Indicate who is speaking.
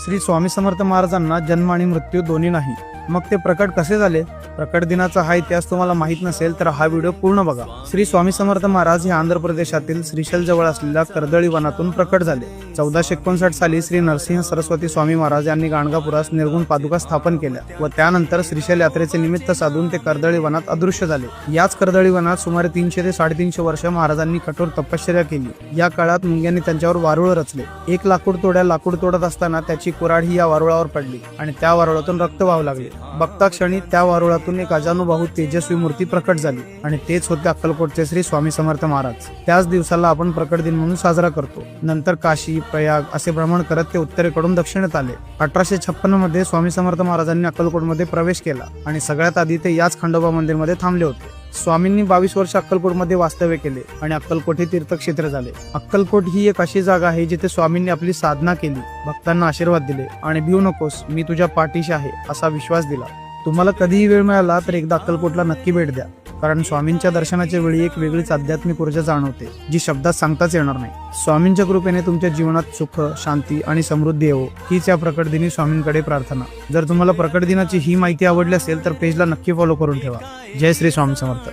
Speaker 1: श्री स्वामी समर्थ महाराजांना जन्म आणि मृत्यू दोन्ही नाही, मग ते प्रकट कसे झाले? प्रकट दिनाचा हा इतिहास तुम्हाला माहित नसेल तर हा व्हिडिओ पूर्ण बघा। श्री स्वामी समर्थ महाराज हे आंध्र प्रदेशातील श्रीशैल जवळ असलेल्या कर्दळी वनातून प्रकट झाले। 1459 साली श्री नरसिंह सरस्वती स्वामी महाराज यांनी गाणगापुरास निर्गुण पादुका स्थापन केल्या व त्यानंतर श्रीशैल यात्रेचे निमित्त साधून ते कर्दळी वनात अदृश्य झाले। याच कर्दळी वनात सुमारे 300 ते 350 वर्ष महाराजांनी कठोर तपश्चर्या केली। या काळात मुंग्यांनी त्यांच्यावर वारुळ रचले। एक लाकूड तोडत असताना त्याची कुऱ्हाड ही या वारुळावर पडली आणि त्या वारुळातून रक्त वाहू लागले। बघता क्षणी त्या वारुळातून एक अजानुबाहू तेजस्वी मूर्ती प्रकट झाली आणि तेच होते अक्कलकोटचे श्री स्वामी समर्थ महाराज। त्याच दिवसाला आपण प्रकट दिन म्हणून साजरा करतो। नंतर काशी, प्रयाग असे भ्रमण करत ते उत्तरेकडून दक्षिणेत आले। 1856 मध्ये स्वामी समर्थ महाराजांनी अक्कलकोटमध्ये प्रवेश केला आणि सगळ्यात आधी ते याच खंडोबा मंदिरमध्ये थांबले होते। स्वामींनी 22 वर्ष अक्कलकोटमध्ये वास्तव्य केले आणि अक्कलकोट हे तीर्थक्षेत्र झाले। अक्कलकोट ही एक अशी जागा आहे जिथे स्वामींनी आपली साधना केली, भक्तांना आशीर्वाद दिले आणि भिवू नकोस, मी तुझ्या पाठीशी आहे असा विश्वास दिला। तुम्हाला कधीही वेळ मिळाला तर एकदा अक्कलकोटला नक्की भेट द्या, कारण स्वामींच्या दर्शनाच्या वेळी एक वेगळीच आध्यात्मिक ऊर्जा जाणवते जी शब्दात सांगताच येणार नाही। स्वामींच्या कृपेने तुमच्या जीवनात सुख, शांती आणि समृद्धी येवो हीच या प्रकट दिनी स्वामींकडे प्रार्थना। जर तुम्हाला प्रकट दिनाची ही माहिती आवडली असेल तर पेजला नक्की फॉलो करून ठेवा। जय श्री स्वामी समर्थ।